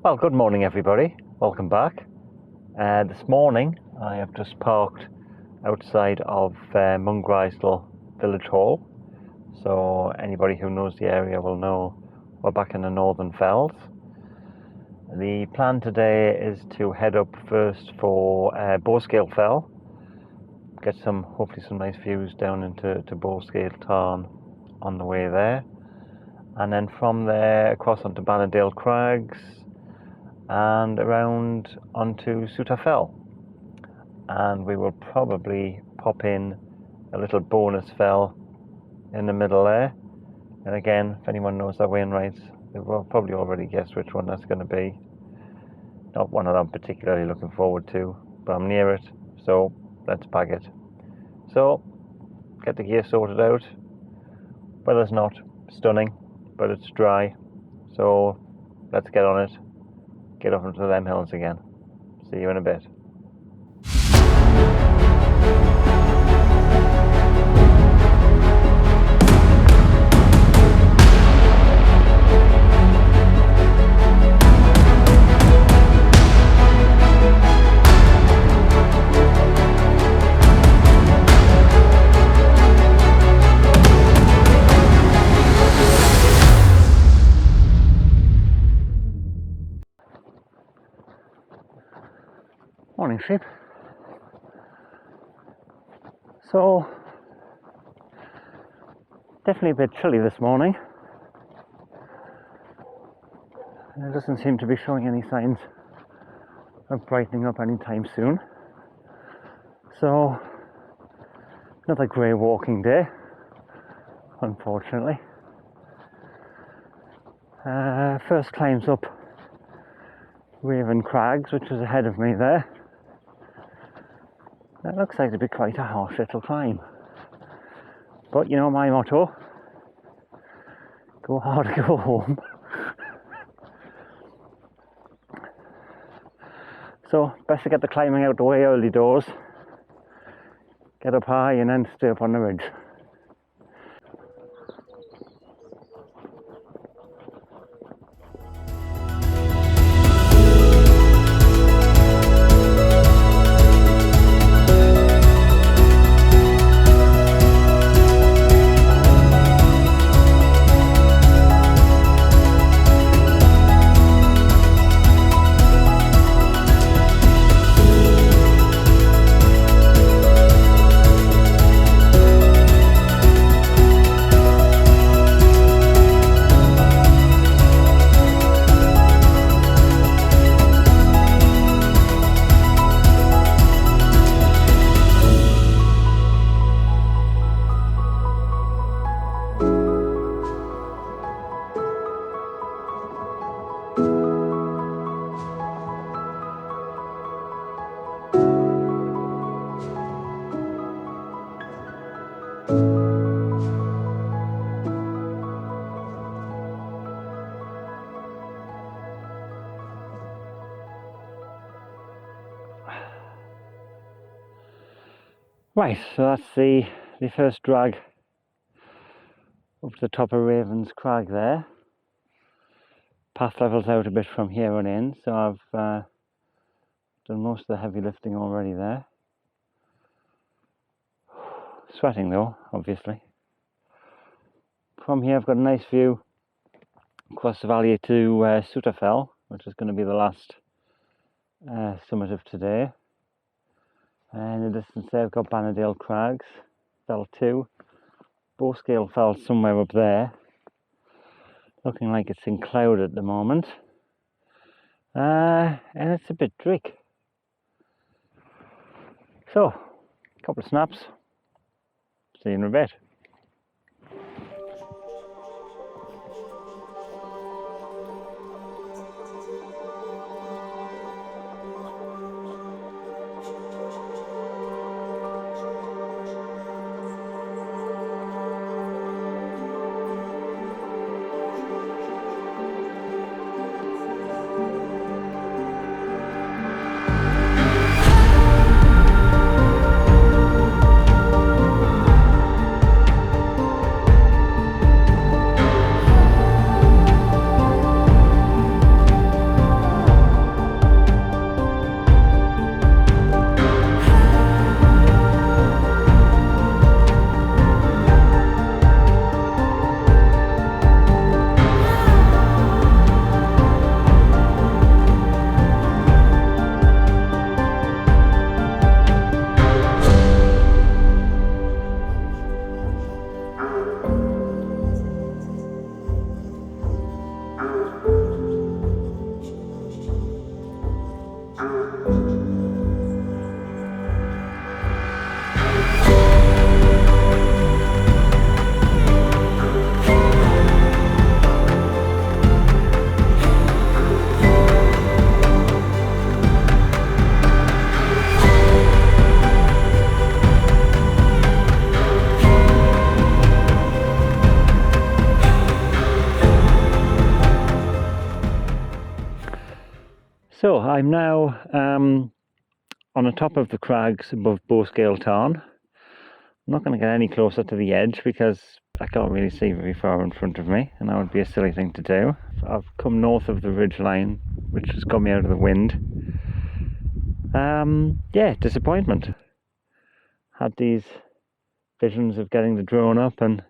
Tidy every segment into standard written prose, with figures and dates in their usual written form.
Well, good morning everybody, welcome back. This morning I have just parked outside of Mungrisdale Village Hall, so anybody who knows the area will know we're back in the Northern Fells. The plan today is to head up first for Bowscale Fell, get hopefully some nice views down into Bowscale Tarn on the way there, and then from there across onto Bannerdale Crags and around onto Fell, and we will probably pop in a little bonus fell in the middle there. And again, if anyone knows that Wainrights, they will probably already guess which one that's going to be. Not one that I'm particularly looking forward to, but I'm near it, so let's bag it. So get the gear sorted out. Weather's not stunning, but it's dry, so let's get on it. Get up into them hills again. See you in a bit. Morning sheep. So definitely a bit chilly this morning. It doesn't seem to be showing any signs of brightening up anytime soon. So another grey walking day, unfortunately. First climbs up Raven Crags, which was ahead of me there. That looks like to be quite a harsh little climb. But you know my motto, go hard or go home. So best to get the climbing out the way early doors, get up high and then stay up on the ridge. Right, so that's the first drag up to the top of Raven's Crag there. Path levels out a bit from here on in, so I've done most of the heavy lifting already there. Sweating though, obviously. From here I've got a nice view across the valley to Fell, which is going to be the last summit of today. And in the distance there I've got Bannerdale Crags, Fell 2, Bowscale Fell somewhere up there, looking like it's in cloud at the moment, and it's a bit dreary. So, a couple of snaps, see you in a bit. So I'm now on the top of the crags above Bowscale Tarn. I'm not going to get any closer to the edge because I can't really see very far in front of me, and that would be a silly thing to do. I've come north of the ridge line, which has got me out of the wind. Yeah, disappointment. Had these visions of getting the drone up and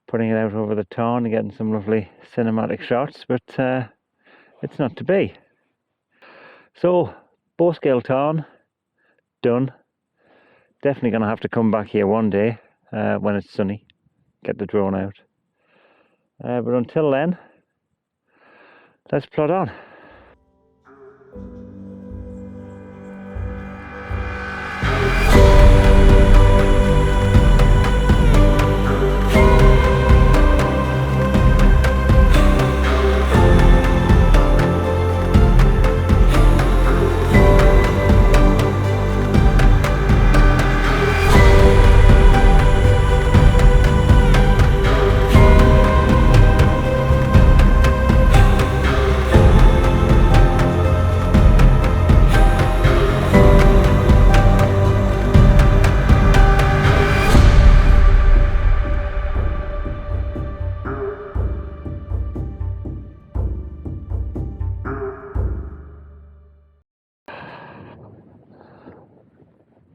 putting it out over the tarn and getting some lovely cinematic shots, but it's not to be. So, Bowscale Tarn, done. Definitely going to have to come back here one day when it's sunny, get the drone out. But until then, let's plod on.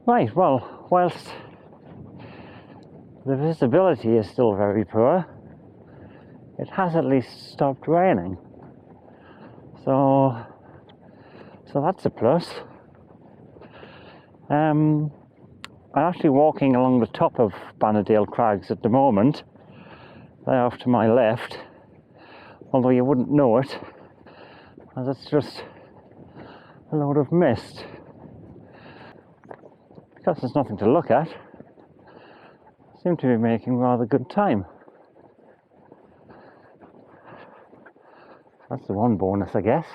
Right, well, whilst the visibility is still very poor, it has at least stopped raining. So that's a plus. I'm actually walking along the top of Bannerdale Crags at the moment. They're off to my left, although you wouldn't know it, as it's just a load of mist. Because there's nothing to look at, I seem to be making rather good time. That's the one bonus, I guess.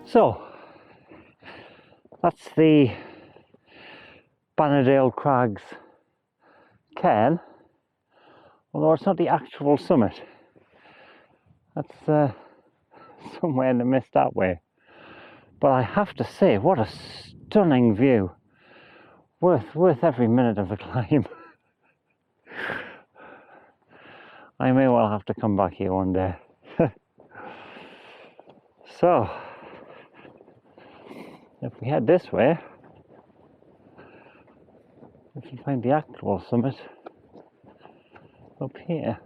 So, that's the Bannerdale Crags cairn, although it's not the actual summit. That's somewhere in the mist that way. But I have to say, what a stunning view. Worth every minute of the climb. I may well have to come back here one day. So, if we head this way, we can find the actual summit up here.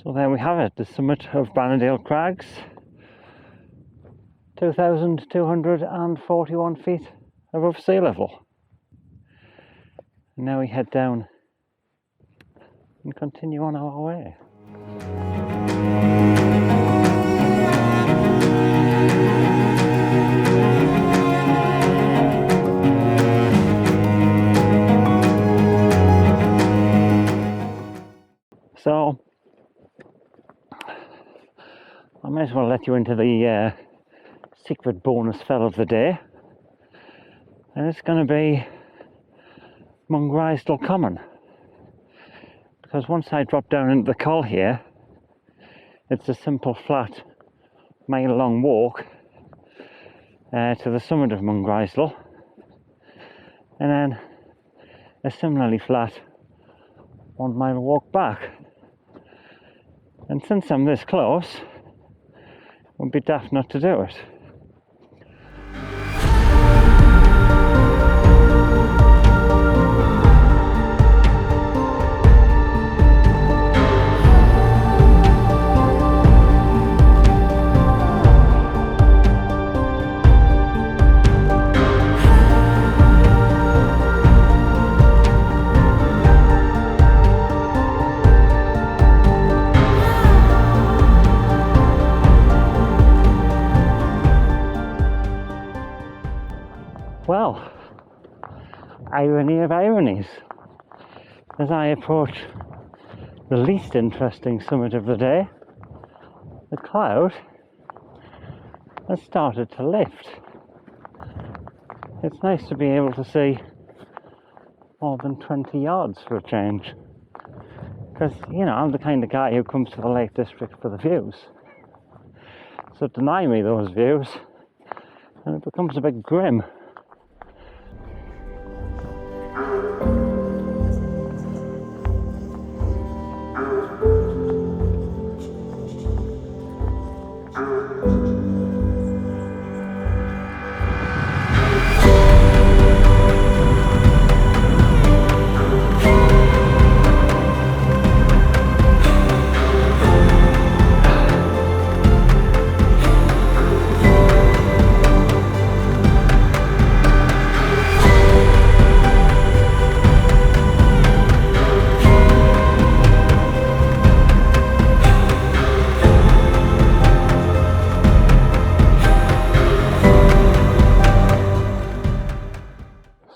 So there we have it, the summit of Bannerdale Crags, 2,241 feet above sea level. And now we head down and continue on our way. So I may as well let you into the secret bonus fell of the day, and it's going to be Mungrisdale Common, because once I drop down into the col here, it's a simple flat mile long walk to the summit of Mungrisdale, and then a similarly flat 1 mile walk back. And since I'm this close, it would be daft not to do it. Well, irony of ironies, as I approach the least interesting summit of the day, the cloud has started to lift. It's nice to be able to see more than 20 yards for a change, because, you know, I'm the kind of guy who comes to the Lake District for the views. So deny me those views and it becomes a bit grim.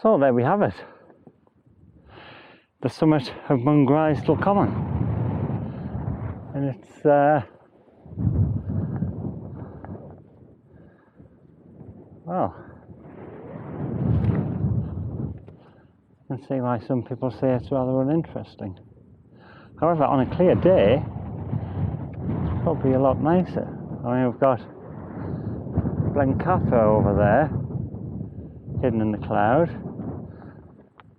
So there we have it, the summit of Mungrisdale Common, and it's well, I can see why some people say it's rather uninteresting. However, on a clear day, it's probably a lot nicer. I mean, we've got Blencathra over there, hidden in the cloud.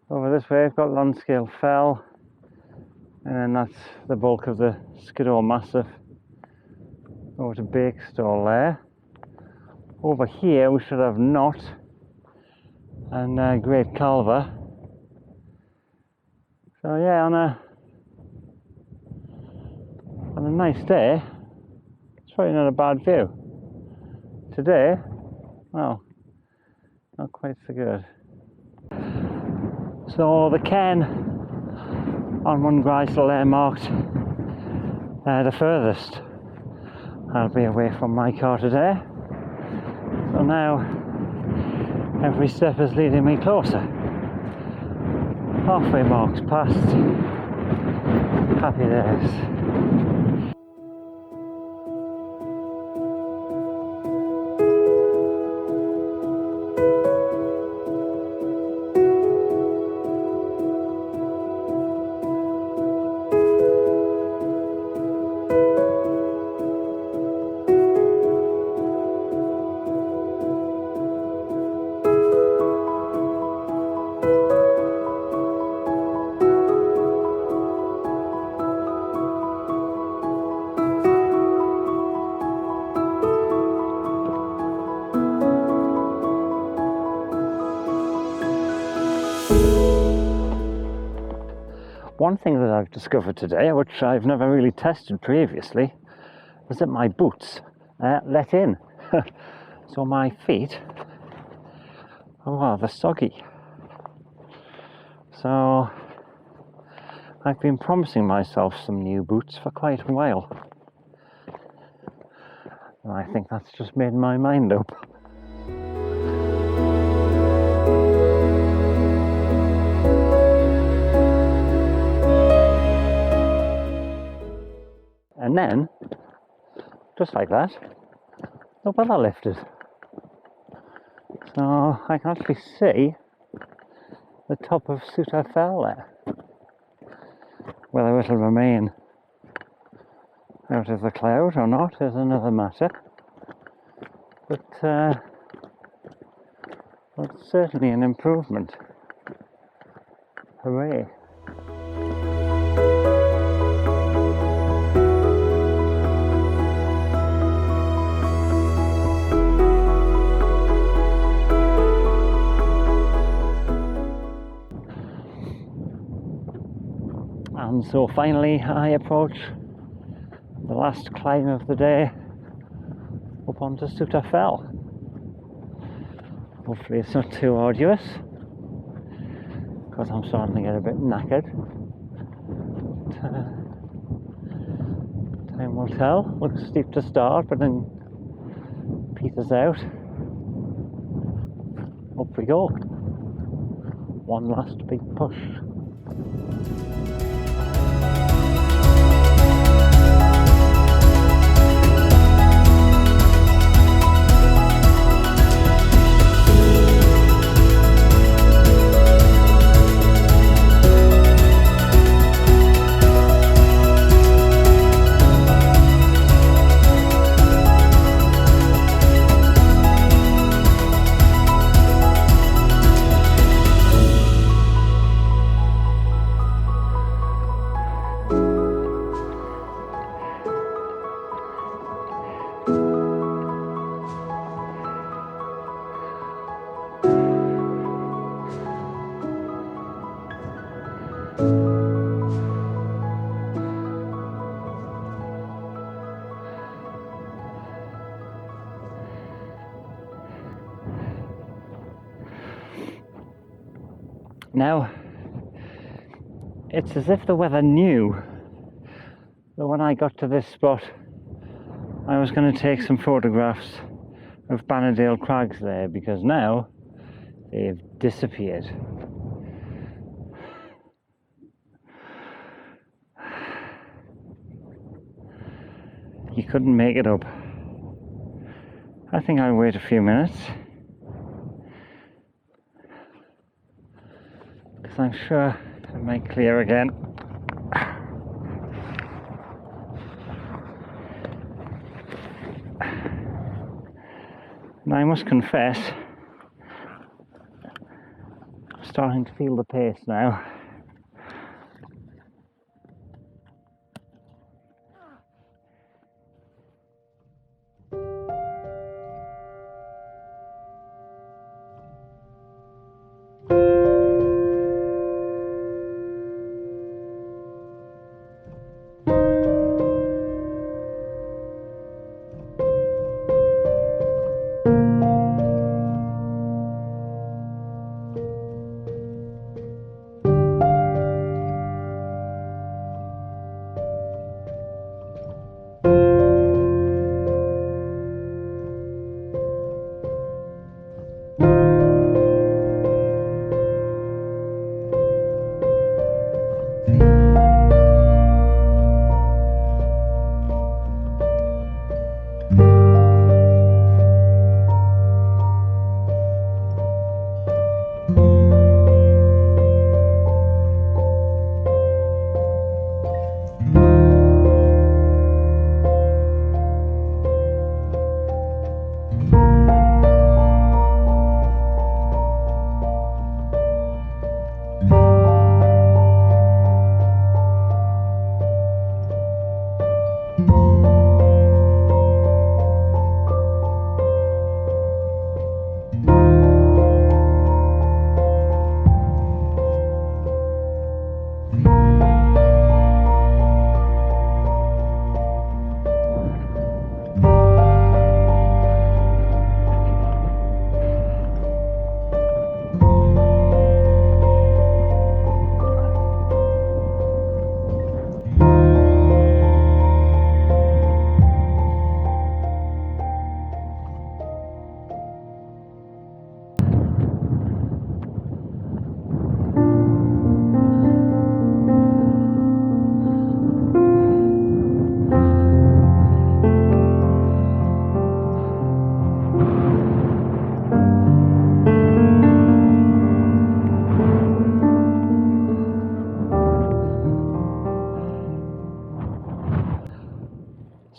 Over this way, we've got Bowscale Fell, and then that's the bulk of the Skiddaw Massif over to Bowscale there. Over here, we should have Knot and Great Calver. So yeah, on a nice day, it's probably not a bad view. Today, well, not quite so good. So the cairn on Mungrisdale there marked the furthest I'll be away from my car today. So now every step is leading me closer. Halfway marks past. Happy days. One thing that I've discovered today, which I've never really tested previously, is that my boots let in. So my feet are rather soggy. So I've been promising myself some new boots for quite a while. And I think that's just made my mind up. And then, just like that, the weather lifted. So I can actually see the top of Bowscale Fell there. Whether it'll remain out of the cloud or not is another matter, but it's certainly an improvement. Hooray! And so finally I approach the last climb of the day up onto Bowscale Fell. Hopefully it's not too arduous, because I'm starting to get a bit knackered. But, time will tell. Looks steep to start, but then peters out. Up we go. One last big push. Now, it's as if the weather knew that when I got to this spot I was going to take some photographs of Bannerdale Crags there, because now they've disappeared. You couldn't make it up. I think I'll wait a few minutes, because I'm sure it might clear again. And I must confess, I'm starting to feel the pace now.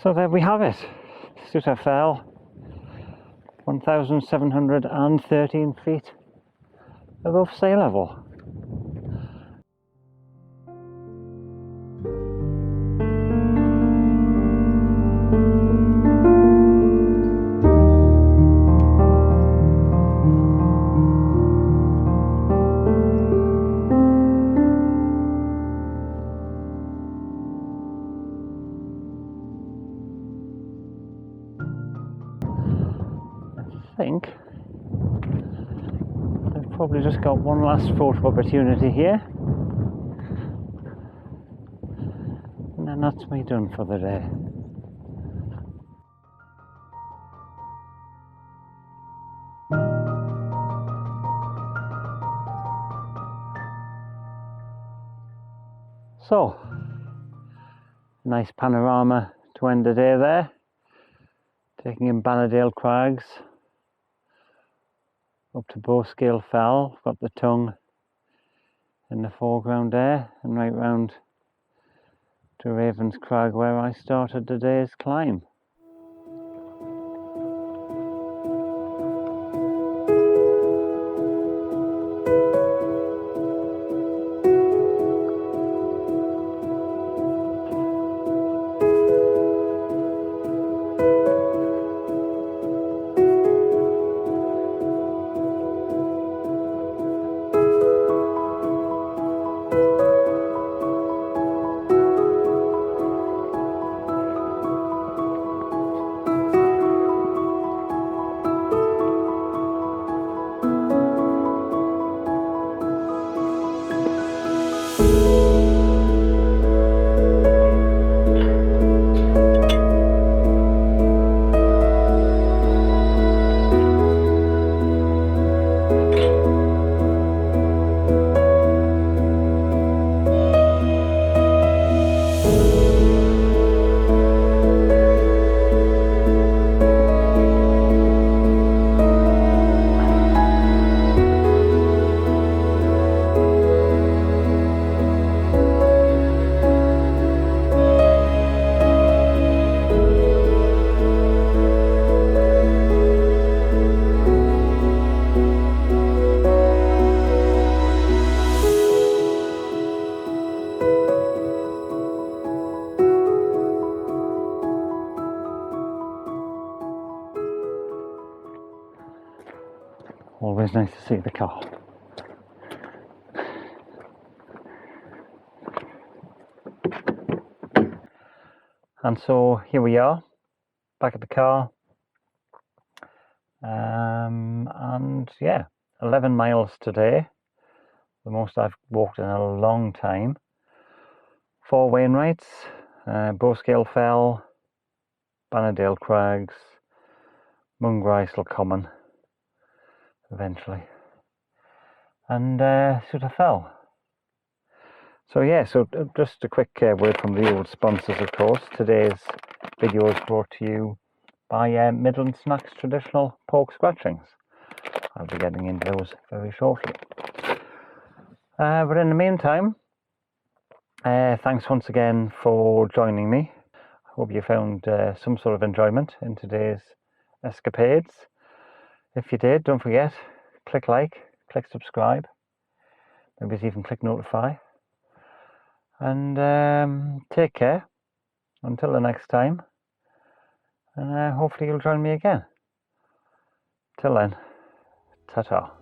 So there we have it. Sutter Fell, 1,713 feet above sea level. I think I've probably just got one last photo opportunity here, and then that's me done for the day. So, nice panorama to end the day there, taking in Bannerdale Crags, up to Bowscale Fell, got the tongue in the foreground there, and right round to Ravens Crag where I started the day's climb. Always nice to see the car. And so here we are, back at the car, and yeah, 11 miles today, the most I've walked in a long time. 4 Wainrights, Bowscale Fell, Bannerdale Crags, Mungrisdale Common, eventually, and Sutter Fell. So yeah, so just a quick word from the old sponsors, of course. Today's video is brought to you by Midland Snacks Traditional Pork Scratchings. I'll be getting into those very shortly. But in the meantime, thanks once again for joining me. I hope you found some sort of enjoyment in today's escapades. If you did, don't forget, click like, click subscribe, maybe even click notify. And take care until the next time, and hopefully you'll join me again. Till then, ta-ta.